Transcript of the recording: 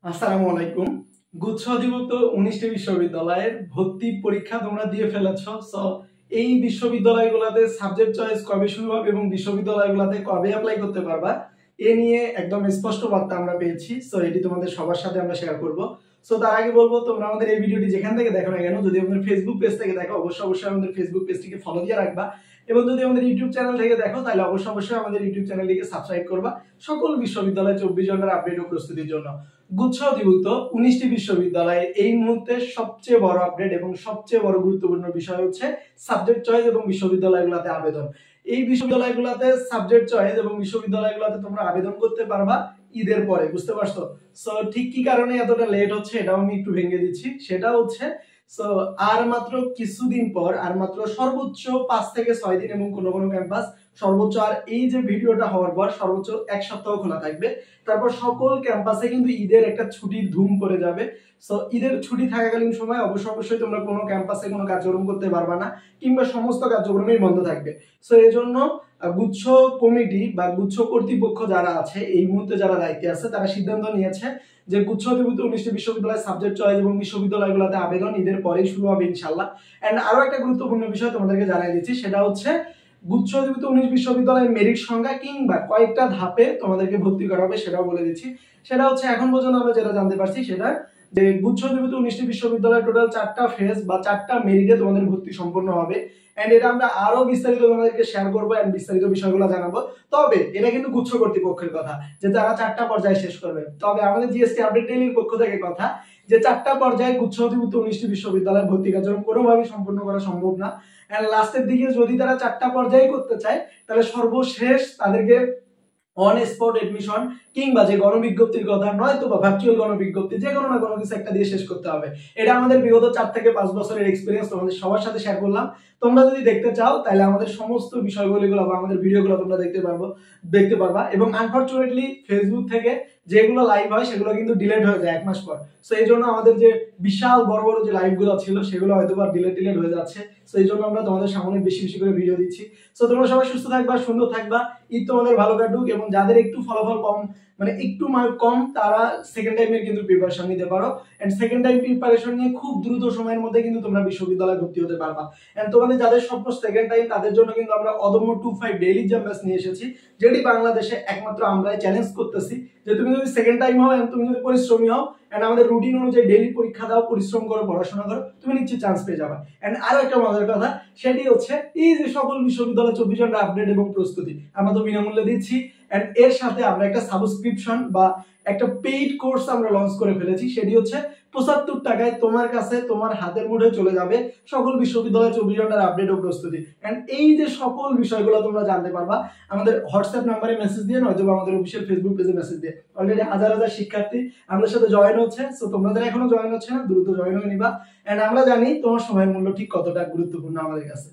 আসসালামু আলাইকুম। গুচ্ছ অধিভুক্ত 19টি বিশ্ববিদ্যালয়ের ভর্তি পরীক্ষা তোমরা দিয়ে ফেলেছো। সো এই বিশ্ববিদ্যালয়গুলোতে সাবজেক্ট চয়েস কবে শুরু হবে এবং বিশ্ববিদ্যালয়গুলোতে কবে অ্যাপ্লাই করতে পারবা এ নিয়ে একদম স্পষ্ট বার্তা আমরা পেয়েছি। সো এটি তোমাদের সবার সাথে আমরা শেয়ার করব। সো তার আগে বলবো, তোমরা আমাদের এই ভিডিওটি যেখান থেকে দেখো না কেন, যদি আমাদের ফেসবুক পেজ থেকে দেখো অবশ্যই আমাদের ফেসবুক পেজটিকে ফলো দিয়ে রাখবা, এবং যদি আমাদের ইউটিউব চ্যানেল থেকে দেখো তাহলে অবশ্যই আমাদের ইউটিউব চ্যানেলটিকে সাবস্ক্রাইব করবা সকল বিশ্ববিদ্যালয় 24 ঘন্টার আপডেট ও প্রস্তুতির জন্য। গুচ্ছ অধিভুক্ত 19টি বিশ্ববিদ্যালয়ের এই মুহূর্তে সবচেয়ে বড় আপডেট এবং সবচেয়ে বড় গুরুত্বপূর্ণ বিষয় হচ্ছে সাবজেক্ট চয়েস এবং বিশ্ববিদ্যালয়গুলোতে আবেদন। এই বিশ্ববিদ্যালয়গুলোতে সাবজেক্ট চয়েস এবং বিশ্ববিদ্যালয়গুলোতে তোমরা আবেদন করতে পারবা ঈদের পরে, বুঝতে পারছো? সো ঠিক কি কারণে এতটা লেট হচ্ছে এটাও আমি একটু ভেঙে দিচ্ছি। সেটা হচ্ছে সো আর মাত্র কিছুদিন পর, আর মাত্র সর্বোচ্চ 5 থেকে 6 দিন এবং কোনো কোনো ক্যাম্পাস সর্বোচ্চ, আর এই যে ভিডিওটা হওয়ার পর সর্বোচ্চ 1 সপ্তাহ খোলা থাকবে। তারপর সকল ক্যাম্পাসে কিন্তু ঈদের একটা ছুটির ধুম পড়ে যাবে। সো ঈদের ছুটি থাকাকালীন সময় অবশ্যই তোমরা কোনো ক্যাম্পাসে কোনো কার্যক্রম করতে পারবা না, কিংবা সমস্ত কার্যক্রমই বন্ধ থাকবে। সো এই জন্য গুচ্ছ কমিটি বা গুচ্ছ কর্তৃপক্ষ যারা আছে, এই মুহূর্তে যারা দায়িত্বে আছে, তারা সিদ্ধান্ত নিয়েছে যে গুচ্ছ অধিভুক্ত 19টি বিশ্ববিদ্যালয়ের সাবজেক্ট চয়েস এবং বিশ্ববিদ্যালয়গুলোতে আবেদন ঈদের পরেই শুরু হবে ইনশাআল্লাহ। এন্ড আরো একটা গুরুত্বপূর্ণ বিষয় তোমাদেরকে জানাই দিচ্ছি, সেটা হচ্ছে গুচ্ছ অধিভুক্ত 19 বিশ্ববিদ্যালয়ের মেরিট সংখ্যা কিংবা কয়েকটা ধাপে তোমাদেরকে ভর্তি করা হবে সেটাও বলে দিচ্ছি। সেটা হচ্ছে এখন পর্যন্ত আমরা যেটা জানতে পারছি সেটা যে গুচ্ছ অধিভুক্ত 19টি বিশ্ববিদ্যালয়ের টোটাল 4টা ফেজ বা 4টা মেরিটে তোমাদের ভর্তি সম্পন্ন হবে। এন্ড এটা আমরা আরো বিস্তারিত তোমাদেরকে শেয়ার করবো এন্ড বিস্তারিত বিষয়গুলো জানাবো। তবে এটা কিন্তু গুচ্ছ কর্তৃপক্ষের কথা যে তারা 4টা পর্যায়ে শেষ করবে। তবে আমাদের জিএসটি আপডেট ডেইলির পক্ষ থেকে কথা যে 4টা পর্যায়ে গুচ্ছ অধিভুক্ত 19টি বিশ্ববিদ্যালয় ভর্তি কার্যক্রম কোনোভাবেই সম্পূর্ণ করা সম্ভব না। এন্ড লাস্টের দিকে যদি তারা 4টা পর্যায়ে করতে চায় তাহলে সর্বশেষ তাদেরকে অন স্পট এডমিশন কিংবা যে গণবিজ্ঞপ্তির কথা, নয়তো বা ভার্চুয়াল গণবিজ্ঞপ্তি, যে কোনো না কোনো কিছু একটা দিয়ে শেষ করতে হবে। এটা আমাদের বিগত 4 থেকে 5 বছরের এক্সপিরিয়েন্স তোমাদের সবার সাথে শেয়ার করলাম। তোমরা যদি দেখতে চাও তাহলে আমাদের সমস্ত বিষয়গুলো বা আমাদের ভিডিওগুলো তোমরা দেখতে পারবা। এবং আনফরচুনেটলি ফেসবুক থেকে যেগুলো লাইভ হয় সেগুলো কিন্তু ডিলেট হয়ে যায় 1 মাস পর। সো এই জন্য আমাদের যে বিশাল বড় বড় যে লাইভগুলো ছিল সেগুলো হয়তো বা ডিলেট হয়ে যাচ্ছে। সো এই জন্য আমরা তোমাদের সামনে বেশি করে ভিডিও দিচ্ছি। সো তোমরা সবাই সুস্থ থাকবা, সুন্দর থাকবা, ঈদ তোমাদের ভালো কাটুক। এবং যাদের একটু ফলাফল কম, মানে একটু মার্ক কম, তারা সেকেন্ড টাইমের কিন্তু প্রিপারেশন নিতে পারো। এন্ড সেকেন্ড টাইম প্রিপারেশন নিয়ে খুব দ্রুত সময়ের মধ্যে কিন্তু তোমরা বিশ্ববিদ্যালয়ে ভর্তি হতে পারবা। এন্ড তোমাদের যাদের স্বপ্ন সেকেন্ড টাইম, তাদের জন্য কিন্তু আমরা অদম্য 25 ডেইলি এক্সাম ব্যাচ নিয়ে এসেছি, যেটি বাংলাদেশে একমাত্র আমরাই চ্যালেঞ্জ করতেছি যে তুমি যদি সেকেন্ড টাইম হও এন্ড তুমি যদি পরিশ্রমী হও এন্ড আমাদের রুটিন অনুযায়ী ডেইলি পরীক্ষা দাও, পরিশ্রম করো, পড়াশোনা করো, তুমি নিশ্চিত চান্স পেয়ে যাবে। এন্ড আরো একটা মজার কথা, সেটি হচ্ছে এই যে সকল বিশ্ববিদ্যালয় 24 ঘন্টা আপডেট এবং প্রস্তুতি আমরা তো বিনামূল্যে দিচ্ছি। এন্ড এর সাথে আমরা একটা সাবস্ক্রিপশন বা একটা পেইড কোর্স আমরা লঞ্চ করে ফেলেছি, সেটি হচ্ছে 75 টাকায় তোমার কাছে তোমার হাতের মুঠোয় চলে যাবে সকল বিশ্ববিদ্যালয় 24 ঘন্টার আপডেট ও প্রস্তুতি। এন্ড এই যে সকল বিষয়গুলো তোমরা জানতে পারবা আমাদের হোয়াটসঅ্যাপ নাম্বারে মেসেজ দিয়ে, নয়তো আমাদের অফিসিয়াল ফেসবুক পেজে মেসেজ দিয়ে। অলরেডি হাজার শিক্ষার্থী আমাদের সাথে জয়েন হচ্ছে। সো তোমরা যারা এখনো জয়েন হচ্ছে না, দ্রুত জয়েন হয়ে নিবা। এন্ড আমরা জানি তোমার সময়ের মূল্য ঠিক কতটা গুরুত্বপূর্ণ আমাদের কাছে।